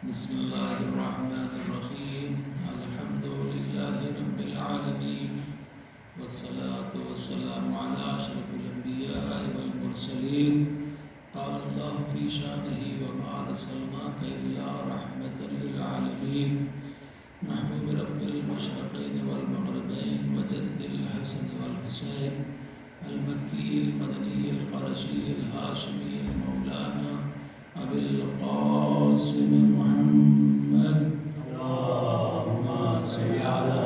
بسم الله الرحمن الرحيم الحمد لله رب العالمين والصلاة والسلام على أشرف الأنبياء والمرسلين قال الله في شأنه وما أرسلناك إلا رحمة للعالمين نحن برب المشرقين والمغربين وجد الحسن والحسين المكي المدني القرشي الهاشمي المولانا أبي القاسم محمد اللهم صل على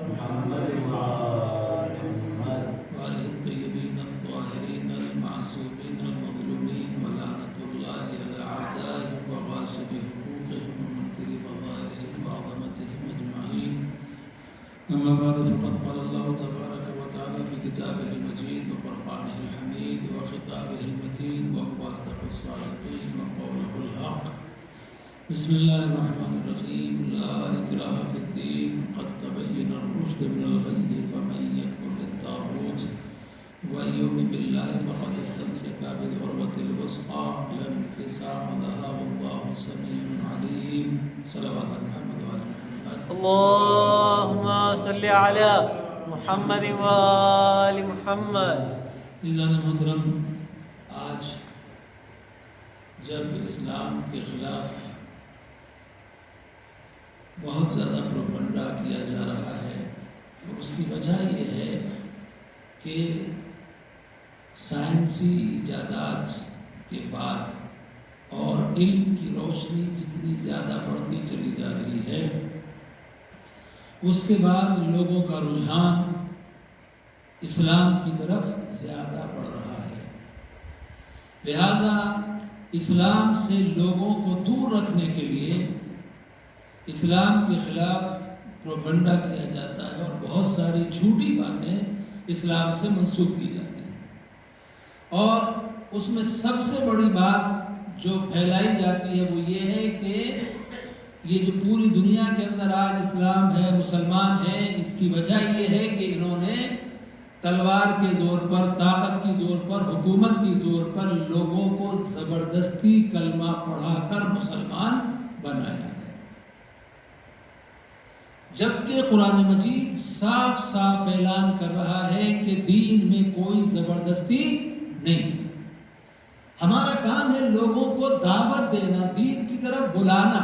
محمد وآل محمد وآله الطيبين الطاهرين المعصومين المظلومين ولعنة الله على أعدائهم وغاصب حقوقهم ومنكر مظاهرهم وعظمتهم أجمعين أما بعد فقد قال الله تبارك وتعالى في كتابه المجيد وفرقانه الحميد وخطابه المتين وهو أصدق الصادقين وقوله الحق بسم الله الرحمن الرحيم لا إكراه في الدين قد تبين الرشد من الغي فمن يكفر بالطاغوت ويؤمن بالله فقد استمسك بالعروة الوثقى لا انفصام لها والله سميع عليم صلوات محمد وآل محمد. اللهم صل على محمد وآل محمد. عزیزان محترم، آج جب اسلام کے خلاف بہت زیادہ پروپگنڈا کیا جا رہا ہے اور اس کی وجہ یہ ہے کہ سائنسی ایجادات کے بعد اور علم کی روشنی جتنی زیادہ بڑھتی چلی جا رہی ہے اس کے بعد لوگوں کا رجحان اسلام کی طرف زیادہ بڑھ رہا ہے، لہذا اسلام سے لوگوں کو دور رکھنے کے لیے اسلام کے خلاف پروپگنڈا کیا جاتا ہے اور بہت ساری جھوٹی باتیں اسلام سے منسوخ کی جاتی ہیں، اور اس میں سب سے بڑی بات جو پھیلائی جاتی ہے وہ یہ ہے کہ یہ جو پوری دنیا کے اندر آج اسلام ہے، مسلمان ہیں، اس کی وجہ یہ ہے کہ انہوں نے تلوار کے زور پر، طاقت کی زور پر، حکومت کی زور پر لوگوں کو زبردستی کلمہ پڑھا کر مسلمان بنایا ہے، جبکہ قرآن مجید صاف صاف اعلان کر رہا ہے کہ دین میں کوئی زبردستی نہیں۔ ہمارا کام ہے لوگوں کو دعوت دینا، دین کی طرف بلانا،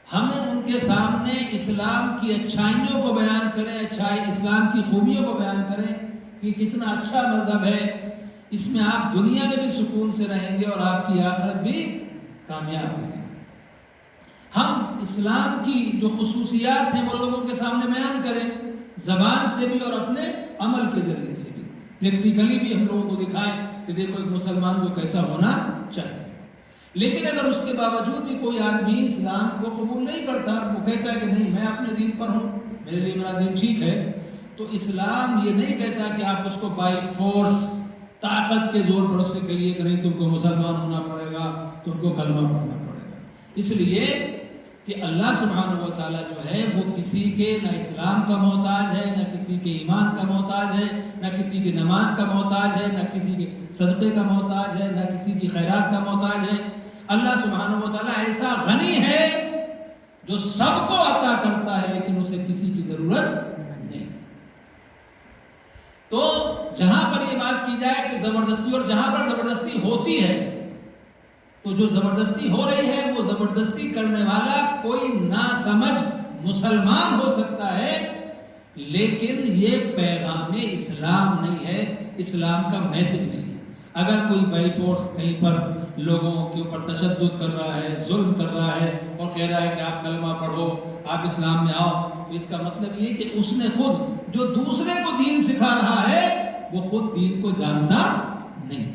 ہمیں ان کے سامنے اسلام کی اچھائیوں کو بیان کریں، اسلام کی خوبیوں کو بیان کریں کہ کتنا اچھا مذہب ہے، اس میں آپ دنیا میں بھی سکون سے رہیں گے اور آپ کی آخرت بھی کامیاب ہوگی۔ ہم اسلام کی جو خصوصیات ہیں وہ لوگوں کے سامنے بیان کریں، زبان سے بھی اور اپنے عمل کے ذریعے سے بھی، پریکٹیکلی بھی ہم لوگوں کو دکھائیں کہ دیکھو ایک مسلمان کو کیسا ہونا چاہیے۔ لیکن اگر اس کے باوجود بھی کوئی آدمی اسلام کو قبول نہیں کرتا، وہ کہتا ہے کہ نہیں میں اپنے دین پر ہوں، میرے لیے میرا دین ٹھیک ہے، تو اسلام یہ نہیں کہتا کہ آپ اس کو بائی فورس، طاقت کے زور پر اس سے کہیے کہ نہیں تم کو مسلمان ہونا پڑے گا، تم کو کلمہ پڑھنا پڑے گا۔ اس لیے کہ اللہ سبحانہ و تعالیٰ جو ہے وہ کسی کے نہ اسلام کا محتاج ہے، نہ کسی کے ایمان کا محتاج ہے، نہ کسی کی نماز کا محتاج ہے، نہ کسی کے صدقے کا محتاج ہے، نہ کسی کی خیرات کا محتاج ہے۔ اللہ سبحانہ و تعالیٰ ایسا غنی ہے جو سب کو عطا کرتا ہے لیکن اسے کسی کی ضرورت نہیں۔ تو جہاں پر یہ بات کی جائے کہ زبردستی، اور جہاں پر زبردستی ہوتی ہے تو جو زبردستی ہو رہی ہے وہ زبردستی کرنے والا کوئی ناسمجھ مسلمان ہو سکتا ہے، لیکن یہ پیغام اسلام نہیں ہے، اسلام کا میسج نہیں ہے۔ اگر کوئی بائی فورس کہیں پر لوگوں کے اوپر تشدد کر رہا ہے، ظلم کر رہا ہے اور کہہ رہا ہے کہ آپ کلمہ پڑھو، آپ اسلام میں آؤ، تو اس کا مطلب یہ کہ اس نے خود جو دوسرے کو دین سکھا رہا ہے وہ خود دین کو جانتا نہیں۔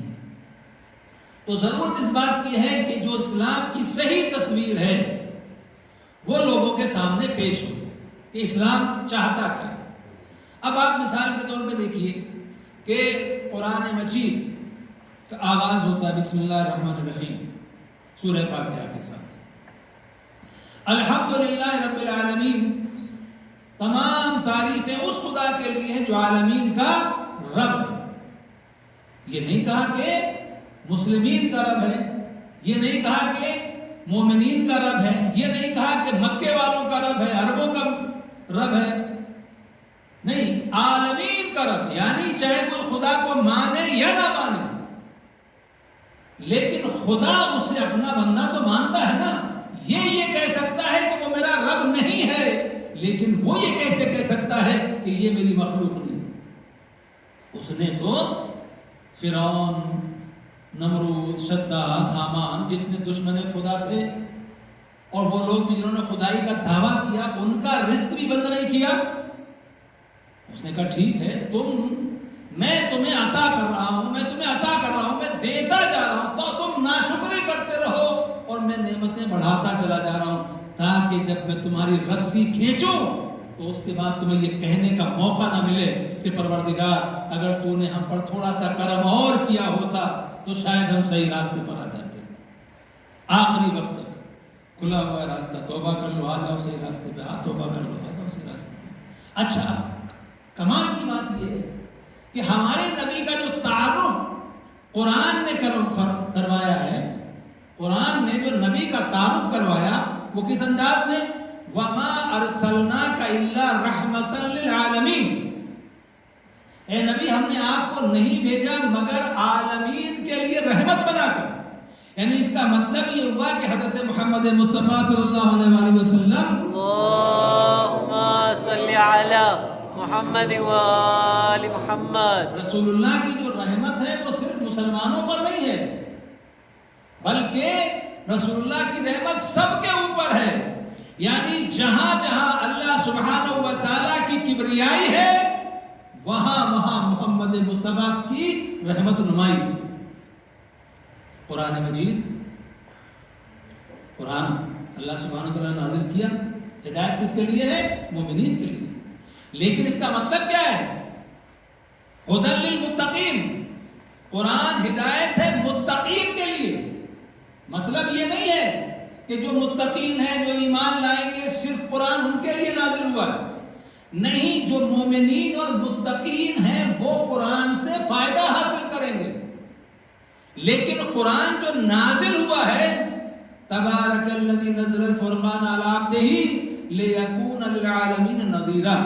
تو ضرورت اس بات کی ہے کہ جو اسلام کی صحیح تصویر ہے وہ لوگوں کے سامنے پیش ہو کہ اسلام چاہتا کیا ہے۔ اب آپ مثال کے طور پہ دیکھیے کہ قرآن مجید کا آغاز ہوتا ہے بسم اللہ الرحمن الرحیم، سورہ فاتحہ کے ساتھ۔ الحمدللہ رب العالمین، تمام تعریفیں اس خدا کے لیے ہیں جو عالمین کا رب ہے۔ یہ نہیں کہا کہ مسلمین کا رب ہے، یہ نہیں کہا کہ مومنین کا رب ہے، یہ نہیں کہا کہ مکے والوں کا رب ہے، عربوں کا رب ہے، نہیں، عالمین کا رب، یعنی چاہے کوئی خدا کو مانے یا نہ مانے، لیکن خدا اسے اپنا بندہ تو مانتا ہے نا۔ یہ کہہ سکتا ہے کہ وہ میرا رب نہیں ہے، لیکن وہ یہ کیسے کہہ سکتا ہے کہ یہ میری مخلوق نہیں؟ اس نے تو فرعون، نمرود، شداد، حامان جتنے دشمن خدا تھے، اور وہ لوگ بھی جنہوں نے خدائی کا دعویٰ کیا، ان کا رزق بھی بند نہیں کیا۔ اس نے کہا ٹھیک ہے، میں تمہیں عطا کر رہا ہوں، میں دیتا جا رہا ہوں، تو تم ناشکری کرتے رہو اور میں نعمتیں بڑھاتا چلا جا رہا ہوں، تاکہ جب میں تمہاری رسی کھینچوں تو اس کے بعد تمہیں یہ کہنے کا موقع نہ ملے کہ پروردگار اگر تو نے ہم پر تھوڑا سا کرم اور کیا ہوتا تو شاید ہم صحیح راستے پر آ جاتے۔ آخری وقت تک کھلا ہوا راستہ، توبہ کر لو، آ جاؤ صحیح راستے پہ، توبہ کر لو، آ جاؤ صحیح راستے پہ۔ اچھا، کمال کی بات یہ ہے کہ ہمارے نبی کا جو تعارف قرآن نے کروایا ہے، قرآن نے جو نبی کا تعارف کروایا وہ کس انداز میں؟ وَمَا أَرْسَلْنَاكَ إِلَّا رَحْمَةً لِلْعَالَمِينَ، اے نبی ہم نے آپ کو نہیں بھیجا مگر عالمین کے لیے رحمت بنا کر۔ یعنی اس کا مطلب یہ ہوا کہ حضرت محمد مصطفیٰ صلی اللہ علیہ وسلم، اللہم صلی علی محمد وآل محمد، رسول اللہ کی جو رحمت ہے وہ صرف مسلمانوں پر نہیں ہے، بلکہ رسول اللہ کی رحمت سب کے اوپر ہے۔ یعنی جہاں جہاں اللہ سبحانہ و تعالیٰ کی کبریائی ہے، وہاں محمد مصطفیٰ کی رحمت نمائی۔ قرآن مجید، قرآن اللہ سبحانہ و تعالیٰ نے نازل کیا، ہدایت کس کے لیے ہے؟ مومنین کے لیے۔ لیکن اس کا مطلب کیا ہے؟ ہدی للمتقین، قرآن ہدایت ہے متقین کے لیے۔ مطلب یہ نہیں ہے کہ جو متقین ہیں، جو ایمان لائیں گے، صرف قرآن ان کے لیے نازل ہوا ہے، نہیں، جو مومنین اور متقین ہیں وہ قرآن سے فائدہ حاصل کریں گے۔ لیکن قرآن جو نازل ہوا ہے، تبارک الذی نزل الفرقان علی عبدہ لیکون للعالمین نذیرا،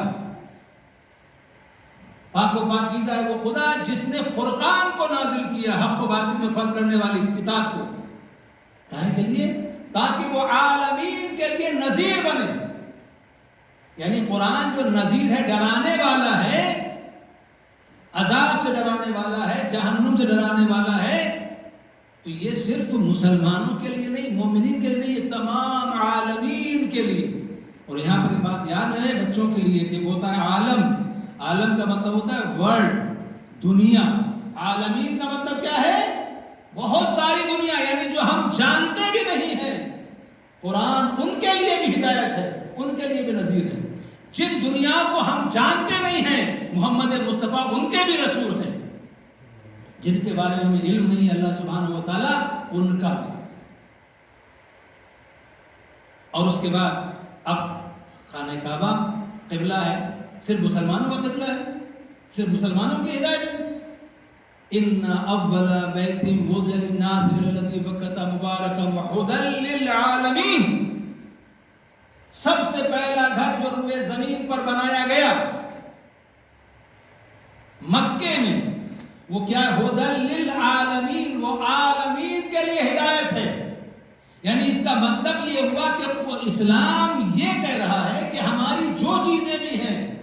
پاک و پاکیزہ ہے وہ خدا جس نے فرقان کو نازل کیا، حق و باطل میں فرق کرنے والی کتاب کو، کہنے کے لیے تاکہ وہ عالمین کے لیے نذیر بنے۔ یعنی قرآن جو نذیر ہے، ڈرانے والا ہے، عذاب سے ڈرانے والا ہے، جہنم سے ڈرانے والا ہے، تو یہ صرف مسلمانوں کے لیے نہیں، مومنین کے لیے نہیں، یہ تمام عالمین کے لیے۔ اور یہاں پر یہ بات یاد رہے بچوں کے لیے کہ وہ ہوتا ہے عالم، عالم کا مطلب ہوتا ہے ورلڈ، دنیا۔ عالمین کا مطلب کیا ہے؟ بہت ساری دنیا، یعنی جو ہم جانتے بھی نہیں ہیں۔ قرآن ان کے لیے بھی ہدایت ہے، ان کے لیے بھی نذیر ہے۔ جن دنیا کو ہم جانتے نہیں ہیں، محمد مصطفیٰ ان کے بھی رسول ہیں۔ جن کے بارے میں ہمیں علم نہیں ہے اللہ سبحانہ و تعالیٰ ان کا بھی۔ اور اس کے بعد اب خانہ کعبہ قبلہ ہے، صرف مسلمانوں کا قبلہ ہے، صرف مسلمانوں کی ہدایت ہے۔ ان اول بیت وضع للناس الذی بکۃ مبارکا وہدی للعالمین، سب سے پہلا گھر جو روئے زمین پر بنایا گیا مکے میں، وہ کیا ہے؟ ہدی للعالمین، وہ عالمین کے لیے ہدایت ہے۔ یعنی اس کا مطلب یہ ہوا کہ اسلام یہ کہہ رہا ہے کہ ہماری جو چیزیں بھی ہیں،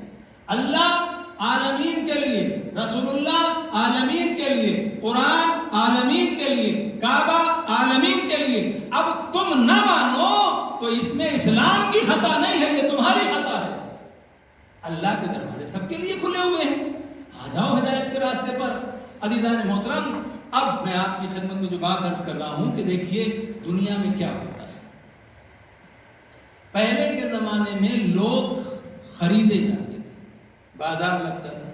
اللہ عالمین کے لیے، رسول اللہ عالمین کے لیے، قرآن عالمین کے لیے، کعبہ عالمین کے لیے، اب تم نہ مانو تو اس میں اسلام کی خطا نہیں ہے، یہ تمہاری خطا ہے۔ اللہ کے دروازے سب کے لیے کھلے ہوئے ہیں، آ جاؤ ہدایت کے راستے پر۔ عزیزان محترم، اب میں آپ کی خدمت میں جو بات عرض کر رہا ہوں کہ دیکھیے دنیا میں کیا ہوتا ہے۔ پہلے کے زمانے میں لوگ خریدے جاتے تھے، بازار لگتا تھا،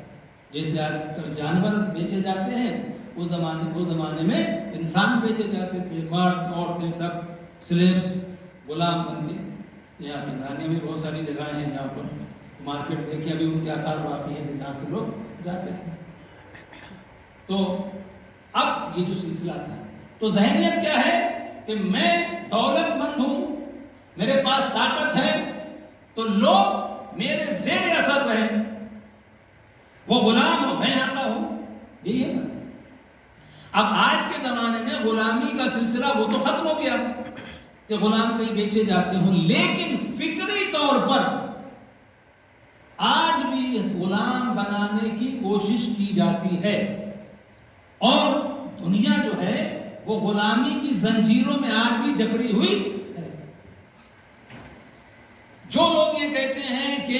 جیسے آج کل جانور بیچے جاتے ہیں، اس زمانے میں انسان بیچے جاتے تھے، مرد عورتیں سب سلیبس، غلام بن کے۔ یہاں تنزانیہ میں بہت ساری جگہیں ہیں جہاں پر مارکیٹ دیکھیں، ابھی ان کے آثار باقی ہیں جہاں سے لوگ جاتے تھے۔ تو اب یہ جو سلسلہ تھا، تو ذہنیت کیا ہے کہ میں دولت مند ہوں، میرے پاس طاقت ہے، تو لوگ میرے زیر اثر رہیں، وہ غلام ہو میں آقا ہوں، یہی ہے نا۔ اب آج کے زمانے میں غلامی کا سلسلہ وہ تو ختم ہو گیا کہ غلام کہیں بیچے جاتے ہوں، لیکن فکری طور پر آج بھی غلام بنانے کی کوشش کی جاتی ہے، اور دنیا جو ہے وہ غلامی کی زنجیروں میں آج بھی جکڑی ہوئی ہے۔ جو لوگ یہ کہتے ہیں کہ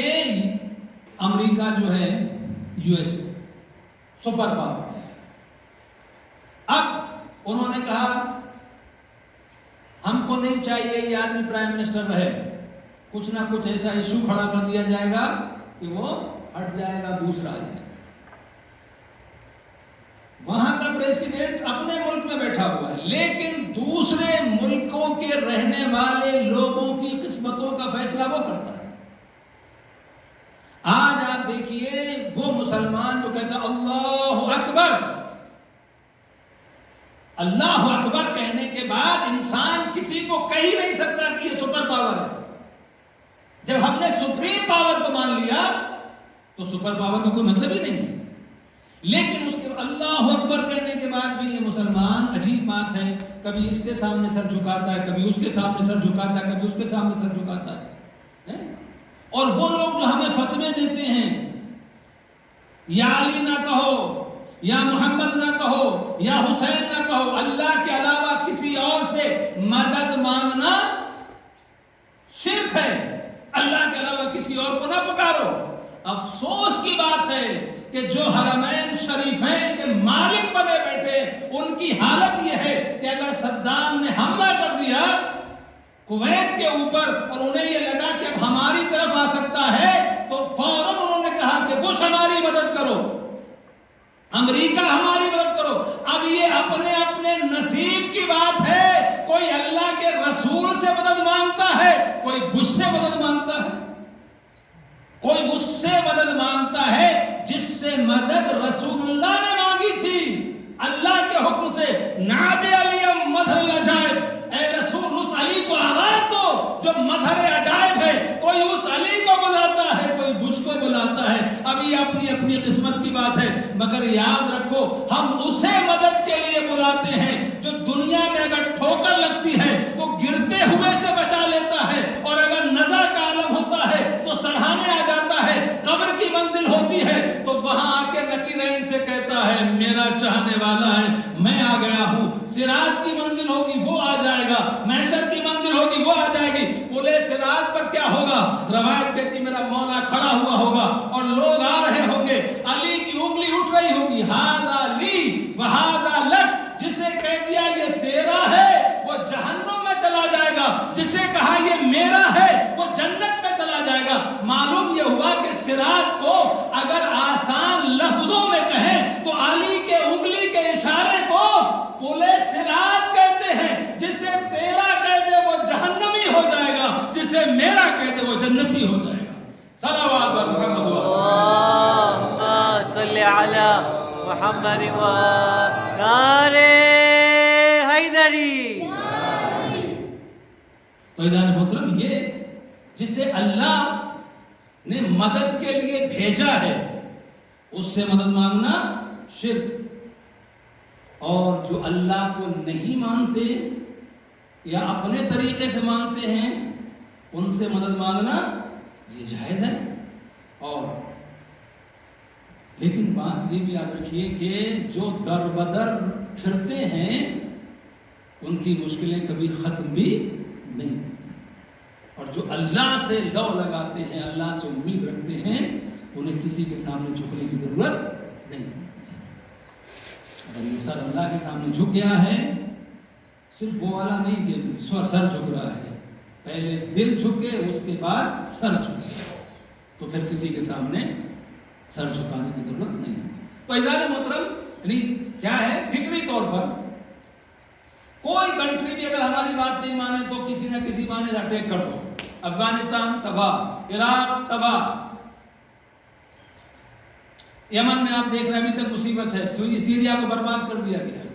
امریکہ جو ہے یو ایس سپر پاور ہے، اب انہوں نے کہا ہم کو نہیں چاہیے یہ آدمی پرائم منسٹر رہے، کچھ نہ کچھ ایسا ایشو کھڑا کر دیا جائے گا کہ وہ ہٹ جائے گا، دوسرا آ جائے گا۔ وہاں کا پریزیڈنٹ اپنے ملک میں بیٹھا ہوا ہے، لیکن دوسرے ملکوں کے رہنے والے لوگوں کی قسمتوں کا فیصلہ وہ کرتا ہے۔ آج آپ دیکھیے وہ مسلمان جو کہتا اللہ اکبر، اللہ اکبر کہنے کے بعد انسان کسی کو کہہ ہی نہیں سکتا کہ یہ سپر پاور ہے۔ جب ہم نے سپریم پاور کو مان لیا تو سپر پاور کا کوئی مطلب ہی نہیں ہے۔ لیکن اس کے اللہ اکبر کہنے کے بعد بھی یہ مسلمان، عجیب بات ہے، کبھی اس کے سامنے سر جھکاتا ہے، کبھی اس کے سامنے سر جھکاتا ہے، کبھی اس کے سامنے سر جھکاتا ہے۔ اور وہ لوگ جو ہمیں فتوے دیتے ہیں، یا علی نہ کہو، یا محمد نہ کہو، یا حسین نہ کہو، اللہ کے علاوہ کسی اور سے مدد مانگنا شرک ہے، اللہ کے علاوہ کسی اور کو نہ پکارو۔ افسوس کی بات ہے کہ جو حرمین شریفین کے مالک بنے بیٹھے، ان کی حالت یہ ہے کہ اگر صدام نے حملہ کر دیا کویت کے اوپر اور انہیں یہ لگا کہ اب ہماری طرف آ سکتا ہے، تو فوراً انہوں نے کہا کہ بش ہماری مدد کرو، امریکہ ہماری مدد کرو۔ اب یہ اپنے اپنے نصیب کی بات ہے، کوئی اللہ کے رسول سے مدد مانگتا ہے، کوئی بش سے مدد مانگتا ہے، کوئی اس سے مدد مانگتا ہے جس سے مدد رسول اللہ نے مانگی تھی اللہ کے حکم سے۔ نادے علی مظہر العجائب، اے رسول اس علی کو آواز دو جو مظہر عجائب ہے۔ کوئی اس علی کو بلاتا ہے، کوئی بش کو بلاتا ہے، اب یہ اپنی اپنی قسمت کی بات ہے، مگر یاد رکھو ہم اسے مدد کے لیے بلاتے ہیں جو دنیا میں اگر ٹھوکر لگتی ہے تو گرتے ہوئے سے بچا لیتا ہے، اور اگر نزع کا عالم ہوتا ہے تو سرہانے آ جاتا ہے، قبر کی منزل ہوتی ہے تو وہاں آ کے نکیرین سے کہتا ہے میرا چاہنے والا ہے، میں آ گیا ہوں۔ صراط کی منزل ہوگی وہ آ جائے گا، محشر کی منزل ہوگی وہ آ جائے گی۔ پلے صراط پر کیا ہوگا؟ روایت کہتی میرا مولا کھڑا ہوا ہوگا اور لوگ آ رہے ہوں گے، علی کی انگلی اٹھ رہی ہوگی، ہذا لی وہذا لک، جسے کہہ دیا یہ تیرا ہے وہ جہنم میں چلا جائے گا، جسے کہا یہ میرا ہے وہ جنت میں چلا جائے گا۔ معلوم یہ ہوا کہ صراط کو اگر آسان لفظوں میں کہیں تو علی کے انگلی کے اشارے کو پلے صراط کہتے ہیں، جسے تیرا کہہ دے وہ جہنمی ہو جائے گا، جسے میرا کہہ دے وہ جنتی ہو جائے گا۔ صلوات بر محمد اللہم صلی علی محمد و نعرہ حیدری۔ تو ایزان محترم، یہ جسے اللہ نے مدد کے لیے بھیجا ہے اس سے مدد مانگنا شرک، اور جو اللہ کو نہیں مانتے یا اپنے طریقے سے مانتے ہیں ان سے مدد مانگنا یہ جائز ہے۔ اور لیکن بات یہ بھی یاد رکھیے کہ جو در بدر پھرتے ہیں ان کی مشکلیں کبھی ختم بھی نہیں، اور جو اللہ سے لو لگاتے ہیں، اللہ سے امید رکھتے ہیں، انہیں کسی کے سامنے جھکنے کی ضرورت نہیں۔ اگر یہ سر اللہ کے سامنے جھک گیا ہے، صرف وہ والا نہیں کہ سر جھک رہا ہے، پہلے دل جھکے اس کے بعد سر جھکے، تو پھر کسی کے سامنے سر جھکانے کی ضرورت نہیں۔ تو عزیزان محترم، یعنی کیا ہے، فکری طور پر کوئی کنٹری بھی اگر ہماری بات نہیں مانے تو کسی نہ کسی بہانے سے اٹیک کر دو۔ افغانستان تباہ، عراق تباہ، یمن میں آپ دیکھ رہے ہیں ابھی تک مصیبت ہے، سوریا کو برباد کر دیا گیا ہے۔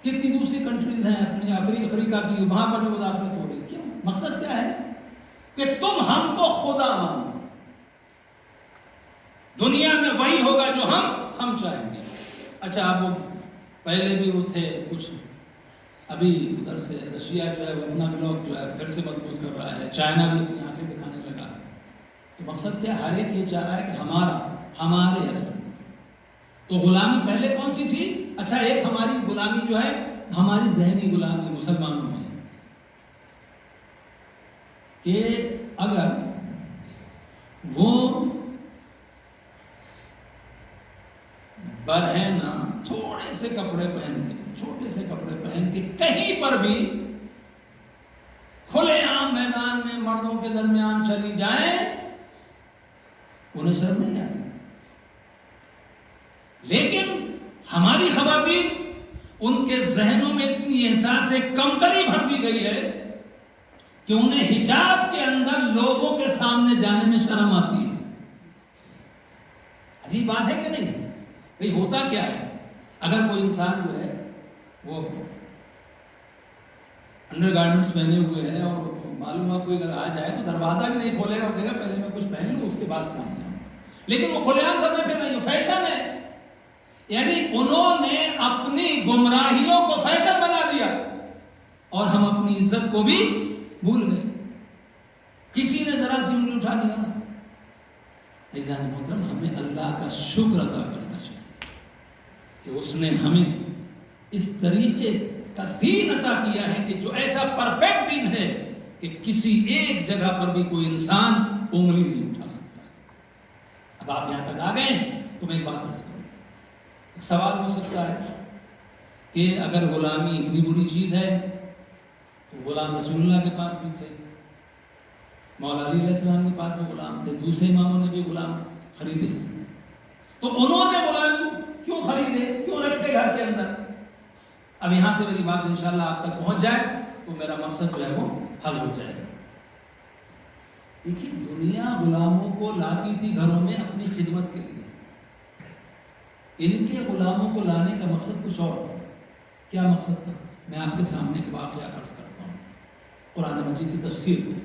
کتنی دوسری کنٹریز ہیں اپنی افریقہ کی، وہاں پر بھی مداخلت ہو رہی. کیوں؟ مقصد کیا ہے کہ تم ہم کو خدا مانو، دنیا میں وہی ہوگا جو ہم چاہیں گے. اچھا اب وہ پہلے بھی وہ تھے کچھ، ابھی ادھر سے رشیا جو ہے وہ اپنا بلاک جو ہے پھر سے مضبوط کر رہا ہے، چائنا بھی اپنی آنکھیں دکھانے لگا ہے. تو مقصد کیا؟ ہر ایک یہ چاہ رہا ہے کہ ہمارے اثر. تو غلامی پہلے کون سی تھی؟ اچھا ایک ہماری غلامی جو ہے ہماری ذہنی غلامی مسلمانوں میں، کہ اگر وہ برہنہ تھوڑے سے کپڑے پہن کے، چھوٹے سے کپڑے پہن کے کہیں پر بھی کھلے عام میدان میں مردوں کے درمیان چلی جائیں، انہیں شرم نہیں آتی. لیکن ہماری خواتین، ان کے ذہنوں میں اتنی احساس کمتری بھر دی گئی ہے کہ انہیں حجاب کے اندر لوگوں کے سامنے جانے میں شرم آتی ہے. عجیب بات ہے کہ نہیں؟ بھئی ہوتا کیا ہے؟ اگر کوئی انسان جو ہے وہ انڈر گارمنٹس پہنے ہوئے ہے اور معلوم ہے کوئی اگر آ جائے تو دروازہ بھی نہیں کھولے گا، کہے گا پہلے میں کچھ پہن لوں اس کے بعد سامنے آؤں. لیکن وہ کھلے عام سب میں پھر نہیں، فیشن ہے. یعنی انہوں نے اپنی گمراہیوں کو فیشن بنا دیا اور ہم اپنی عزت کو بھی بھول گئے. کسی نے ذرا سی انگلی اٹھا دیا. عزیزان محترم، ہمیں اللہ کا شکر ادا کرنا چاہیے کہ اس نے ہمیں اس طریقے کا دین عطا کیا ہے کہ جو ایسا پرفیکٹ دین ہے کہ کسی ایک جگہ پر بھی کوئی انسان انگلی نہیں اٹھا سکتا. اب آپ یہاں تک آ گئے تو میں ایک بات عرض کروں. ایک سوال ہو سکتا ہے کہ اگر غلامی اتنی بری چیز ہے تو غلام رسول اللہ کے پاس بھی تھے، مولا علی علیہ السلام کے پاس بھی غلام تھے، دوسرے اماموں نے بھی غلام خریدے، تو انہوں نے غلام کیوں خریدے، کیوں رکھے گھر کے اندر؟ اب یہاں سے میری بات انشاءاللہ آپ تک پہنچ جائے تو میرا مقصد جو ہے وہ حل ہو جائے گا. دیکھیے دنیا غلاموں کو لاتی تھی گھروں میں اپنی خدمت کے لیے، ان کے غلاموں کو لانے کا مقصد کچھ اور تھا. کیا مقصد تھا؟ میں آپ کے سامنے ایک واقعہ عرض کرتا ہوں قرآن مجید کی تفسیر میں.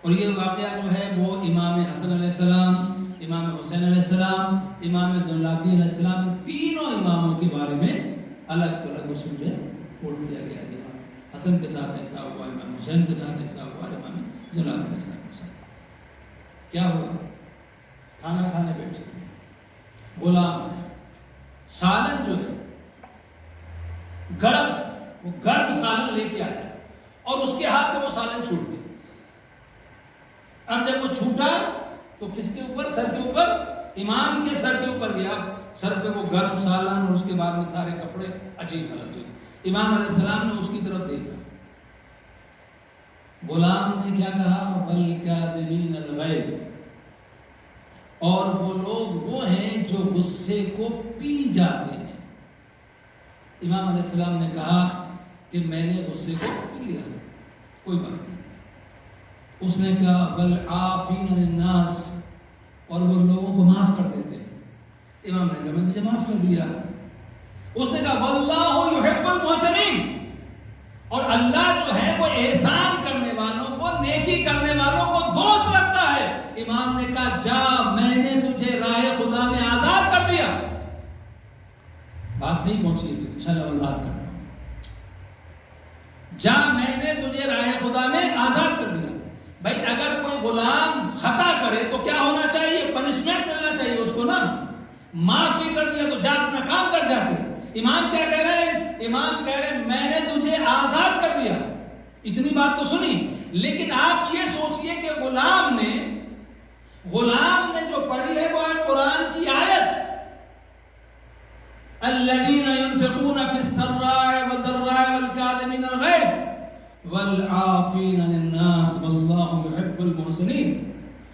اور یہ واقعہ جو ہے وہ امام حسن علیہ السلام، امام حسین علیہ السلام، امام زین العابدین علیہ السلام، تینوں اماموں کے بارے میں الگ الگ اس میں جو ہے کوٹ کیا گیا ہے. امام حسن کے ساتھ ایسا ہوا، امام حسین کے ساتھ ایسا ہوا، امام زین العابدین علیہ السلام کے ساتھ کیا ہوا؟ کھانا کھانے بیٹھے تھے، غلام سالن جو ہے گرم سالن لے کے آیا اور اس کے ہاتھ سے وہ سالن چھوٹ گیا. اب جب وہ چھوٹا تو کس کے اوپر؟ سر کے اوپر، امام کے سر کے اوپر گیا. سر پہ وہ گرم سالن اور اس کے بعد میں سارے کپڑے، عجیب حالت ہوئی. امام علیہ السلام نے اس کی طرف دیکھا. غلام نے کیا کہا؟ وَالْكَاظِمِينَ الْغَيْظَ، اور وہ لوگ وہ ہیں جو غصے کو پی جاتے ہیں. امام علیہ السلام نے کہا کہ میں نے غصے کو پی لیا، کوئی بات نہیں. اس نے کہا وَالْعَافِينَ عَنِ النَّاسِ، اور وہ لوگوں کو معاف کر دیتے ہیں. امام نے کہا میں تجھے معاف کر دیا. اس نے کہا وَاللَّهُ يُحِبُّ الْمُحْسِنِينَ، اور اللہ جو ہے وہ احسان کرنے والوں کو، نیکی کرنے والوں کو دوست رکھتا ہے. امام نے کہا جا، میں نے تجھے راہ خدا میں آزاد کر دیا. بات نہیں پہنچی تھی، انشاءاللہ وضاحت کرتا ہوں. جا، میں نے تجھے راہ خدا میں آزاد کر دیا. بھائی اگر کوئی غلام خطا کرے تو کیا ہونا چاہیے؟ پنشمنٹ ملنا چاہیے اس کو نا. معاف بھی کر دیا تو جا اپنا کام کر جاتے. امام کیا کہہ رہے ہیں؟ امام کہہ رہے ہیں میں نے تجھے آزاد کر دیا. اتنی بات تو سنی، لیکن آپ یہ سوچئے کہ غلام نے جو پڑھی ہے وہ ہے قرآن کی آیت الذین ينفقون فی السراء والضراء والکاظمین الغیظ والعافین عن الناس واللہ یحب المحسنین.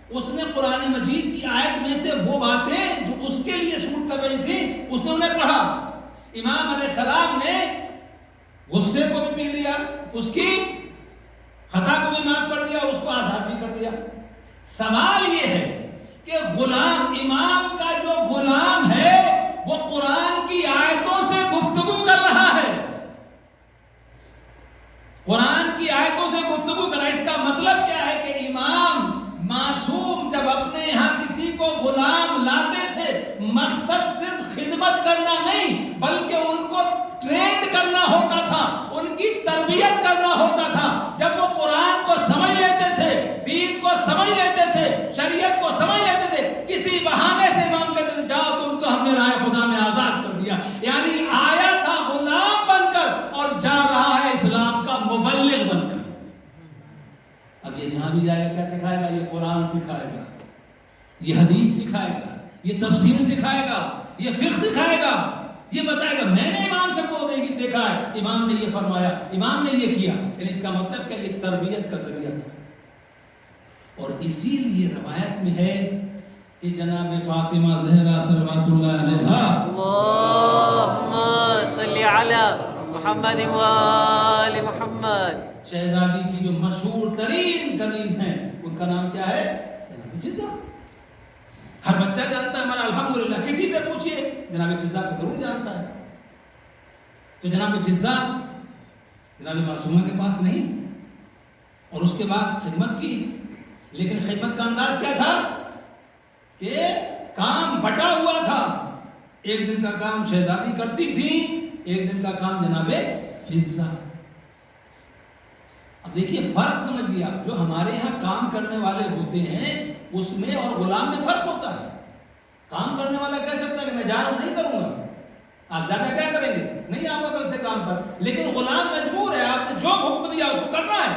اس نے قرآن مجید کی آیت میں سے وہ باتیں جو اس کے لیے سوٹ کر رہی تھی اس نے انہیں پڑھا. امام علیہ السلام نے غصے کو بھی پی لیا، اس کی خطا کو بھی معاف کر دیا، اس کو آزاد بھی کر دیا. سوال یہ ہے کہ غلام، امام کا جو غلام ہے وہ قرآن کی آیتوں سے گفتگو کر رہا ہے، دعوت کرنا نہیں بلکہ ان کو ٹرینڈ کرنا ہوتا تھا، ان کی تربیت کرنا ہوتا تھا. جب وہ قرآن کو سمجھ لیتے تھے، دین کو سمجھ لیتے تھے، شریعت کو سمجھ لیتے تھے، کسی بہانے سے امام کہتے تھے جاؤ تم کو ہم نے رائے خدا میں آزاد کر دیا. یعنی آیا تھا غلام بن کر اور جا رہا ہے اسلام کا مبلغ بن کر. اب یہ جہاں بھی جائے گا کیا سکھائے گا؟ یہ قرآن سکھائے گا، یہ حدیث سکھائے گا، یہ تفسیر سکھائے گا، یہ فقہ سکھائے گا، یہ بتائے گا میں نے امام سے کو دیکھا ہے، امام نے یہ فرمایا، امام نے یہ کیا. یعنی اس کا مطلب کہ یہ تربیت کا ذریعہ تھا. اور اسی لیے روایت میں ہے کہ جناب فاطمہ زہرا صلوات اللہ علیہا اللہم صلی علی محمد و آل محمد، شہزادی کی جو مشہور ترین کنیز ہیں ان کا نام کیا ہے؟ جناب فضہ. ہر بچہ جانتا ہے ہمارا الحمدللہ. کسی سے پوچھئے جناب فضہ کو ضرور جانتا ہے. تو جناب فضہ جناب معصومہ کے پاس نہیں، اور اس کے بعد خدمت کی. لیکن خدمت کا انداز کیا تھا کہ کام بٹا ہوا تھا. ایک دن کا کام شہزادی کرتی تھی، ایک دن کا کام جناب فضہ. اب دیکھیے فرق سمجھ لیا. جو ہمارے یہاں کام کرنے والے ہوتے ہیں اس میں اور غلام میں فرق ہوتا ہے. کام کرنے والا کہہ سکتا ہے کہ میں جا رہا ہوں، نہیں کروں گا. آپ جا کر کیا کریں گے؟ نہیں آپ کل سے کام پر. لیکن غلام مجبور ہے، آپ نے جو حکم دیا اس کو کرنا ہے.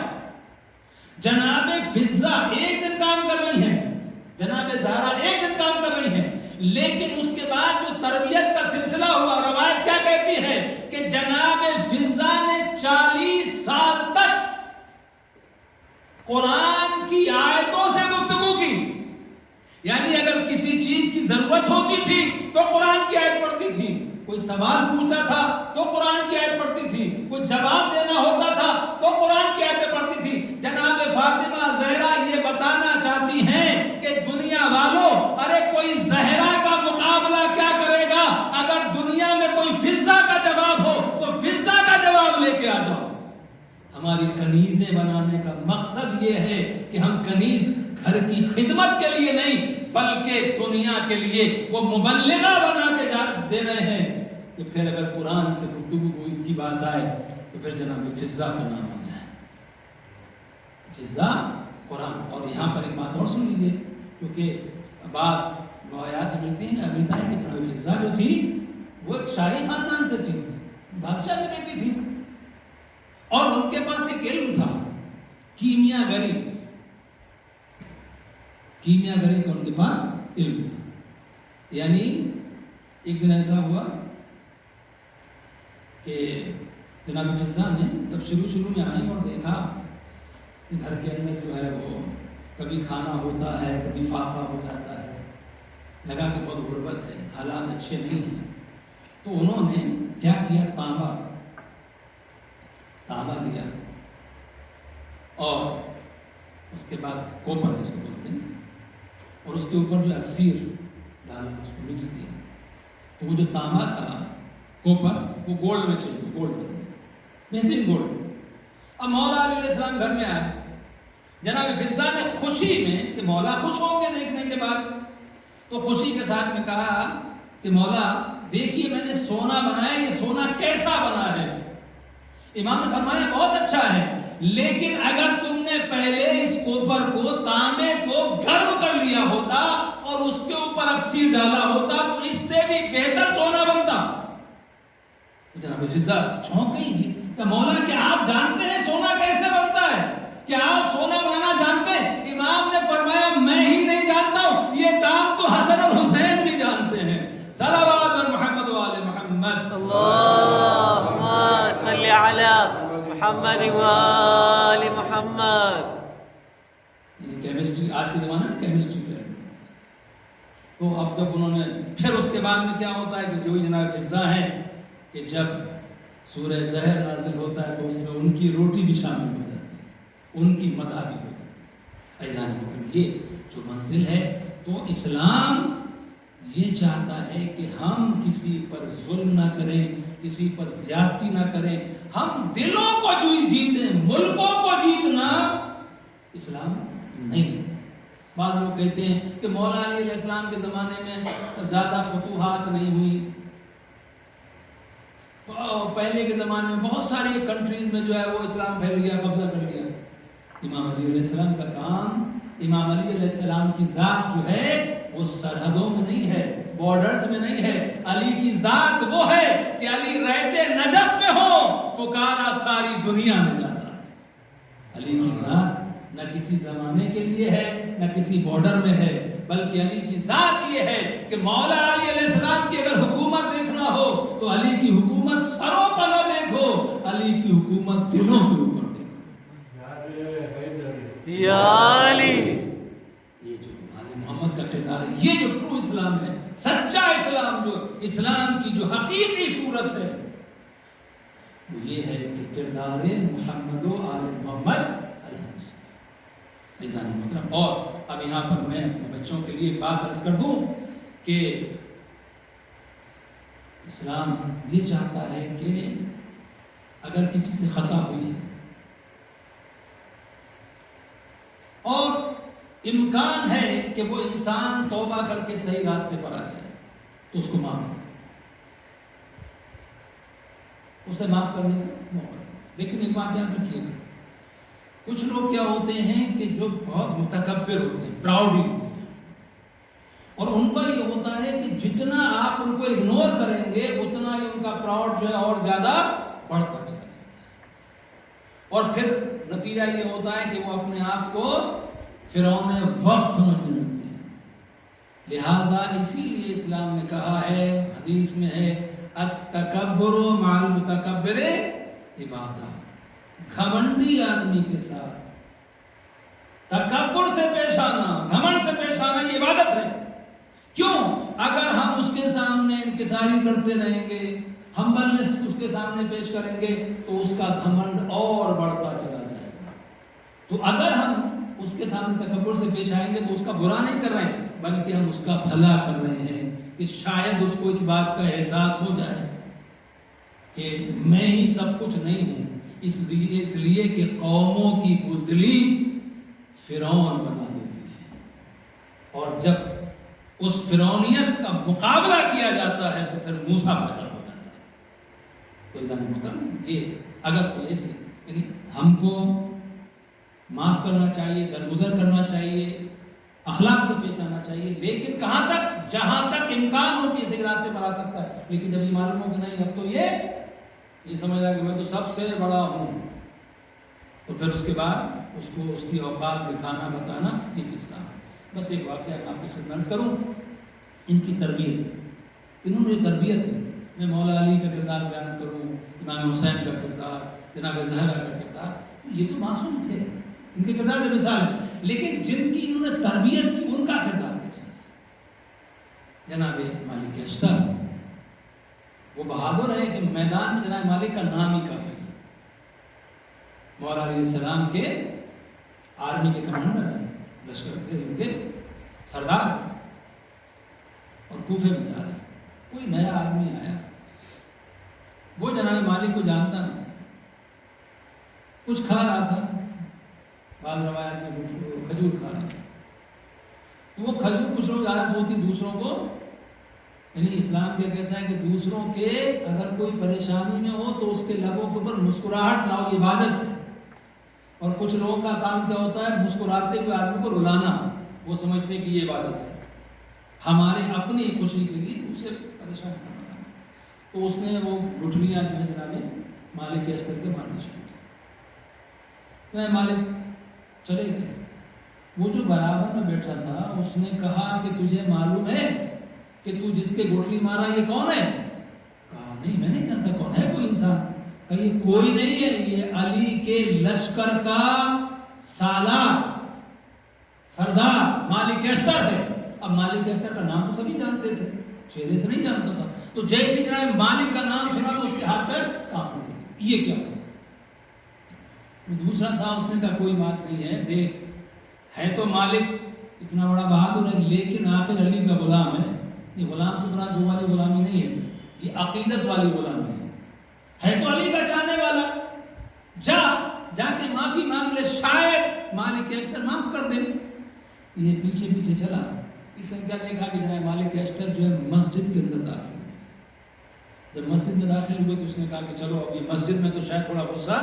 جناب فضہ ایک دن کام کر رہی ہیں، جناب زہرا ایک دن کام کر رہی ہیں، لیکن اس کے بعد جو تربیت کا سلسلہ ہوا، روایت کیا کہتی ہے کہ جناب فضہ نے 40 سال تک قرآن کی آیتوں سے گفتگو کی. یعنی اگر کسی چیز کی ضرورت ہوتی تھی تو قرآن کی آیت پڑھتی تھی، کوئی سوال پوچھتا تھا تو قرآن کی آیت پڑھتی تھی، کوئی جواب دینا ہوتا تھا تو قرآن کی آیتیں پڑھتی تھی. جناب فاطمہ زہرا یہ بتانا چاہتی ہیں کہ دنیا والوں، ارے کوئی زہرا کا مقابلہ کیا کرے گا؟ اگر دنیا میں کوئی فضہ کا جواب ہو تو فضہ کا جواب لے کے آ جاؤ. ہماری کنیزیں بنانے کا مقصد یہ ہے کہ ہم کنیز گھر کی خدمت کے لیے نہیں بلکہ دنیا کے لیے وہ مبلغہ بنا کے دے رہے ہیں. کہ پھر اگر قرآن سے گفتگو کی بات آئے تو پھر جناب فضہ کا نام آ جائے. فضہ قرآن. اور یہاں پر ایک بات اور سن لیجیے، کیونکہ بعض روایات ملتی ہیں، ملتا ہے کہ جناب فضہ جو تھی وہ ایک شاہی خاندان سے تھی، بادشاہ کی بیٹی تھی، اور ان کے پاس ایک علم تھا کیمیا گری. کیمیا گری کا ان کے پاس علم تھا. یعنی ایک دن ایسا ہوا کہ جناب فضہ نے جب شروع میں آئی اور دیکھا کہ گھر کے اندر جو ہے وہ کبھی کھانا ہوتا ہے، کبھی فاقہ ہو جاتا ہے، لگا کہ بہت غربت ہے، حالات اچھے نہیں ہیں. تو انہوں نے کیا کیا؟ تانبا دیا اور اس کے بعد کوپر جس کو بولتے ہیں، اور اس کے اوپر جو اکسیر ڈالا، اس کو مکس کیا. تو وہ جو تانبا تھا، کوپر، وہ گولڈ میں چل گیا، گولڈ، بہترین گولڈ. اب مولا علیہ السلام گھر میں آئے. جناب فضہ نے خوشی میں کہ مولا خوش ہوں گے دیکھنے کے بعد، تو خوشی کے ساتھ میں کہا کہ مولا دیکھیے میں نے سونا بنایا، یہ سونا کیسا بنا ہے؟ امام نے فرمایا بہت اچھا ہے، لیکن اگر تم نے پہلے اس کوپر کو، تانبے کو گرم کر لیا ہوتا اور اس کے اوپر اکسیر ڈالا ہوتا تو اس سے بھی بہتر سونا بنتا. جناب فضہ چونک گئی کہ مولا کہ آپ جانتے ہیں سونا کیسے بنتا ہے؟ کیا آپ سونا بنانا جانتے ہیں؟ امام نے فرمایا میں ہی نہیں جانتا ہوں، یہ کام تو حسن اور حسین بھی جانتے ہیں. صلوات بر محمد و آل محمد. اللہم صلی علی محمد و آل محمد. کیمسٹری آج کے زمانے میں کیمسٹری ہے. تو اب جب انہوں نے پھر اس کے بعد میں کیا ہوتا ہے کہ جو جناب فضہ ہیں کہ جب سورہ دہر نازل ہوتا ہے تو اس میں ان کی روٹی بھی شامل ہو جاتی ہے، ان کی مدح بھی ہو جاتی ہے. ایزان مکرم یہ جو منزل ہے، تو اسلام یہ چاہتا ہے کہ ہم کسی پر ظلم نہ کریں، کسی پر زیادتی نہ کریں، ہم دلوں کو جیتیں، ملکوں کو جیتنا اسلام نہیں. بعض لوگ کہتے ہیں کہ مولا علیہ السلام کے زمانے میں زیادہ فتوحات نہیں ہوئی، پہلے کے زمانے میں بہت ساری کنٹریز میں جو ہے وہ اسلام پھیل گیا, قبضہ کر لیا. امام علی علیہ السلام کا کام, امام علی علیہ السلام کی ذات جو ہے وہ سرحدوں میں نہیں ہے, بارڈرز میں نہیں ہے. علی کی ذات وہ ہے کہ علی رہتے نجف میں ہو, پکارا ساری دنیا میں جاتا ہے. علی کی ذات نہ کسی زمانے کے لیے ہے نہ کسی بارڈر میں ہے, بلکہ علی کی ذات یہ ہے کہ مولا علی علیہ السلام کی اگر حکومت دیکھنا ہو تو علی کی حکومت سروں پر نہ دیکھو, علی کی حکومت دلوں کے اوپر دیکھو. یا علی, یہ جو آل محمد کا کردار ہے, یہ جو ٹرو اسلام ہے, سچا اسلام, جو اسلام کی جو حقیقی صورت ہے وہ یہ ہے کہ کردار محمد و آل محمد علیہ السلام. اور اب یہاں پر میں اپنے بچوں کے لیے بات عرض کر دوں کہ اسلام یہ چاہتا ہے کہ اگر کسی سے خطا ہوئی اور امکان ہے کہ وہ انسان توبہ کر کے صحیح راستے پر آ جائے تو اس کو معاف کرو, اسے معاف کرنے کا موقع. لیکن ایک بات یاد رکھیے گا, کچھ لوگ کیا ہوتے ہیں کہ جو بہت متکبر ہوتے ہیں, پراؤڈ ہوتے ہیں, اور ان کا یہ ہوتا ہے کہ جتنا آپ ان کو اگنور کریں گے اتنا ہی ان کا پراؤڈ جو ہے اور زیادہ بڑھتا چلا جاتا ہے, اور پھر نتیجہ یہ ہوتا ہے کہ وہ اپنے آپ کو فرعون وقت سمجھنے لگتے ہیں. لہٰذا اسی لیے اسلام نے کہا ہے, حدیث میں ہے, التکبر مع المتکبر عبادہ, گھمنڈی آدمی کے ساتھ تکبر سے پیش آنا, گھمنڈ سے پیش آنا یہ عبادت ہے. کیوں؟ اگر ہم اس کے سامنے انکساری کرتے رہیں گے, ہمبلنس اس کے سامنے پیش کریں گے تو اس کا گھمنڈ اور بڑھتا چلا جائے گا. تو اگر ہم اس کے سامنے تکبر سے پیش آئیں گے تو اس کا برا نہیں کر رہے ہیں بلکہ ہم اس کا بھلا کر رہے ہیں, کہ شاید اس کو اس بات کا احساس ہو جائے کہ میں ہی سب کچھ نہیں ہوں, اس لیے کہ قوموں کی بزدلی فرعون بنا دیتی ہے, اور جب اس فرعونیت کا مقابلہ کیا جاتا ہے تو پھر موسیٰ پیدا ہو جاتا ہے. کوئی ظاہر مطلب یہ اگر کوئی ایسے, یعنی ہم کو معاف کرنا چاہیے, درگزر کرنا چاہیے, اخلاق سے پیش آنا چاہیے, لیکن کہاں تک؟ جہاں تک امکان ہو کہ صحیح راستے پر آ سکتا ہے. لیکن جب یہ معلوم ہو کہ نہیں, اب تو یہ سمجھ رہا ہے کہ میں تو سب سے بڑا ہوں, تو پھر اس کے بعد اس کو اس کی اوقات دکھانا, بتانا, یہ اسلام ہے. بس ایک واقعہ میں آپ کے ساتھ عرض کروں, ان کی تربیت, انہوں نے تربیت دی. میں مولا علی کا کردار بیان کروں, امام حسین کا کردار, جناب زہرا کا کردار, یہ تو معصوم تھے, ان کے کردار کی مثال ہے, لیکن جن کی انہوں نے تربیت کی ان کا کردار کیسا تھا؟ جناب مالک اشتر, وہ بہادر ہے کہ میدان میں جناب مالک کا نام ہی کافی ہے. مولا علیہ السلام کے آرمی کے کمانڈر ہیں, لشکر کے ان کے سردار ہیں, اور کوفے میں جا رہے ہیں. کوئی نیا آدمی آیا, وہ جناب مالک کو جانتا نہیں, کچھ کھا رہا تھا, بعض روایات میں کھجور کھا رہا تھا. وہ کھجور کچھ لوگ عادت ہوتی دوسروں کو, یعنی اسلام کیا کہتا ہے کہ دوسروں کے اگر کوئی پریشانی میں ہو تو اس کے لبوں کے اوپر مسکراہٹ لاؤ, یہ عبادت ہے. اور کچھ لوگوں کا کام کیا ہوتا ہے, مسکراتے ہوئے آدمی کو رلانا, وہ سمجھتے ہیں کہ یہ عبادت ہے, ہمارے اپنی خوشی کے لیے اسے پریشان کرنا. تو اس نے وہ گٹھلیاں جو ہے جناب مالک اشتر کے مارنے شروع کی. مالک چلے گئے. وہ جو برابر میں بیٹھا تھا اس نے کہا کہ تجھے معلوم ہے کہ تو جس کے گٹھلی مارا یہ کون ہے؟ کہا نہیں, میں نہیں جانتا کون ہے کوئی انسان. کہ یہ کوئی نہیں ہے, یہ علی کے لشکر کا سالار سردار مالک اشتر ہے. اب مالک اشتر کا نام تو سبھی جانتے تھے, چہرے سے نہیں جانتا تھا. تو جیسے جناب مالک کا نام سنا تو اس کے ہاتھ پر کام ہو گیا, یہ کیا تھا؟ دوسرا تھا, اس نے کہا کوئی بات نہیں ہے, دیکھ ہے تو مالک اتنا بڑا بہادر ہے, لیکن آخر علی کا غلام ہے. یہ غلام سے مراد وہ والی غلامی نہیں ہے, یہ عقیدت والی غلامی ہے تو علی کا چاہنے والا. جا کے معافی مانگ لے, شاید مالک اشتر معاف کر دے. یہ پیچھے پیچھے چلا. اس نے کیا دیکھا کہ جناب مالک اشتر جو ہے مسجد کے اندر داخل. جب مسجد میں داخل ہوئے تو اس نے کہا کہ چلو اب یہ مسجد میں تو شاید تھوڑا غصہ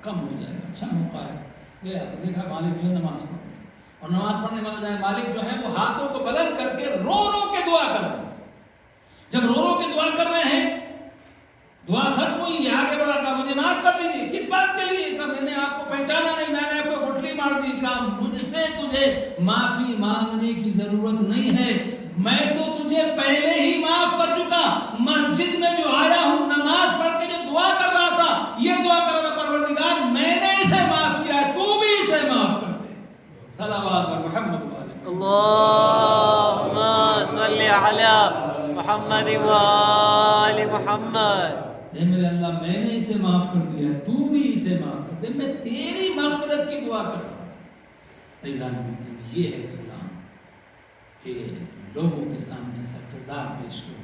کم ہو جائے گا، اچھا موقع ہے. گیا تو دیکھا مالک جو ہے نماز پڑھ رہے ہیں، اور نماز پڑھنے کے بجائے مالک جو ہے وہ ہاتھوں کو بلند کر کے رو رو کے دعا کر رہے ہیں. جب رو رو کے دعا کر رہے ہیں، دعا ختم ہوئی، یہ آگے بڑھا کہا مجھے معاف کر دیجیے. کس بات کے لیے؟ کہا میں نے آپ کو پہچانا نہیں، میں نے آپ کو گٹھلی مار دی. کہا مجھ سے تجھے معافی مانگنے کی ضرورت نہیں ہے، میں تو تجھے پہلے ہی معاف کر چکا. مسجد میں جو آیا ہوں نماز پڑھ کے جو دعا کر رہا تھا، یہ دعا کر رہا تھا پروردگار میں نے اسے معاف کیا ہے، تو بھی اسے معاف کر دے. صلوات محمد علیہ. اللهم صل على محمد وآل محمد. اے میرے اللہ میں نے اسے معاف کر دیا ہے، تو بھی اسے معاف کر دے، میں تیری مغفرت کی دعا کر رہا ہوں. یہ ہے اسلام کہ لوگوں کے سامنے ایسا کردار پیش کرو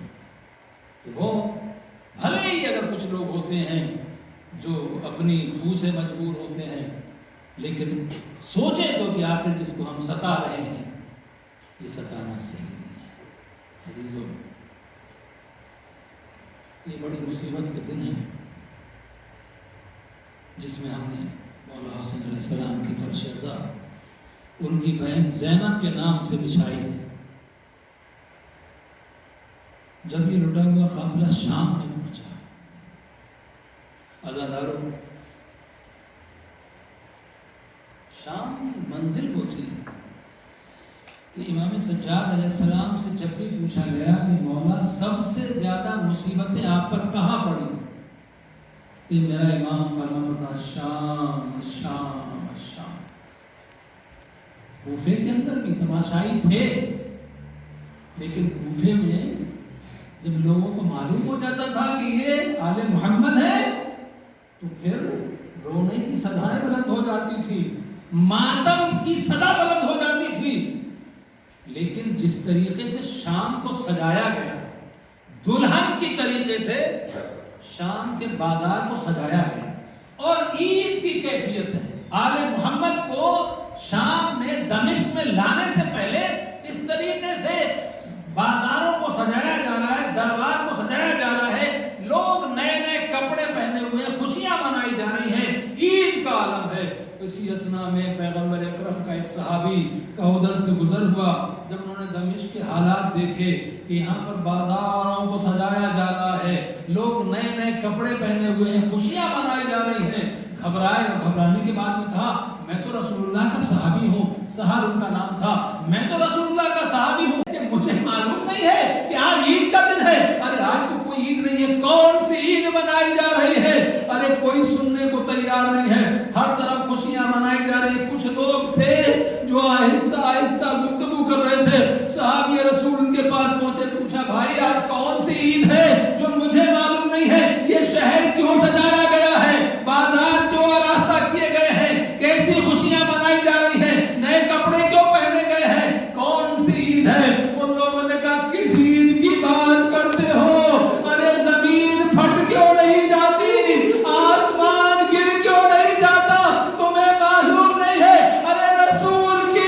کہ وہ بھلے ہی اگر کچھ لوگ ہوتے ہیں جو اپنی خو سے مجبور ہوتے ہیں، لیکن سوچیں تو کہ آخر جس کو ہم ستا رہے ہیں یہ ستانا صحیح نہیں ہے. عزیزو، یہ بڑی مصیبت کے دن ہیں جس میں ہم نے مولا حسین علیہ السلام کی فرش ازا ان کی بہن زینب کے نام سے بچھائی ہے. جب یہ لٹا ہوا قافلہ شام میں پہنچا، عزاداروں، شام کی منزل وہ تھی کہ امام سجاد علیہ السلام سے جب بھی پوچھا گیا کہ مولا سب سے زیادہ مصیبتیں آپ پر کہاں پڑی، کہ میرا امام فرماتا تھا شام شام شام. کوفے کے اندر بھی تماشائی تھے، لیکن کوفے میں جب لوگوں کو معلوم ہو جاتا تھا کہ یہ آل محمد ہے تو پھر رونے کی صدائیں بلند ہو جاتی تھی، ماتم کی صدا بلند ہو جاتی تھی. لیکن جس طریقے سے شام کو سجایا گیا، دلہن کی طریقے سے شام کے بازار کو سجایا گیا، اور عید کی کیفیت ہے. آل محمد کو شام میں دمشق میں لانے سے پہلے اس طریقے سے بازاروں کو سجایا جا رہا ہے، دربار کو سجایا جا رہا ہے، لوگ نئے نئے کپڑے پہنے ہوئے، خوشیاں منائی جا رہی ہیں، عید کا عالم ہے. اسی اسنا میں پیغمبر اکرم کا ایک صحابی کا ادھر سے گزر ہوا. جب انہوں نے دمشق کے حالات دیکھے کہ یہاں پر بازاروں کو سجایا جا رہا ہے، لوگ نئے نئے کپڑے پہنے ہوئے ہیں، خوشیاں منائی جا رہی ہیں، گھبرائے. اور گھبرانے کے بعد میں کہا میں تو رسول اللہ کا صحابی ہوں، سہل ان کا نام تھا، میں تو رسول اللہ کا صحابی ہوں، کہ مجھے معلوم نہیں ہے کہ آج عید کا دن ہے. ارے آج تو کوئی عید نہیں ہے، کون سی عید منائی جا رہی ہے؟ ارے کوئی سننے کو تیار نہیں ہے، ہر طرف خوشیاں منائی جا رہی. کچھ لوگ تھے جو آہستہ آہستہ گفتگو کر رہے تھے. صحابی رسول ان کے پاس پہنچے، پوچھا بھائی آج کون سی عید ہے جو مجھے معلوم نہیں ہے؟ یہ شہر کیوں سجایا گیا ہے؟ بازار کیوں آراستہ کیے گئے ہیں؟ کیسی خوشیاں منائی جا رہی ہیں؟ نئے کپڑے کیوں پہنے گئے ہیں؟ کون سی عید ہے؟ ان لوگوں نے کہا کس عید کی بات کرتے ہو؟ ارے زمین پھٹ کیوں نہیں جاتی؟ آسمان گر کیوں نہیں جاتا؟ تمہیں معلوم نہیں ہے؟ ارے رسول کی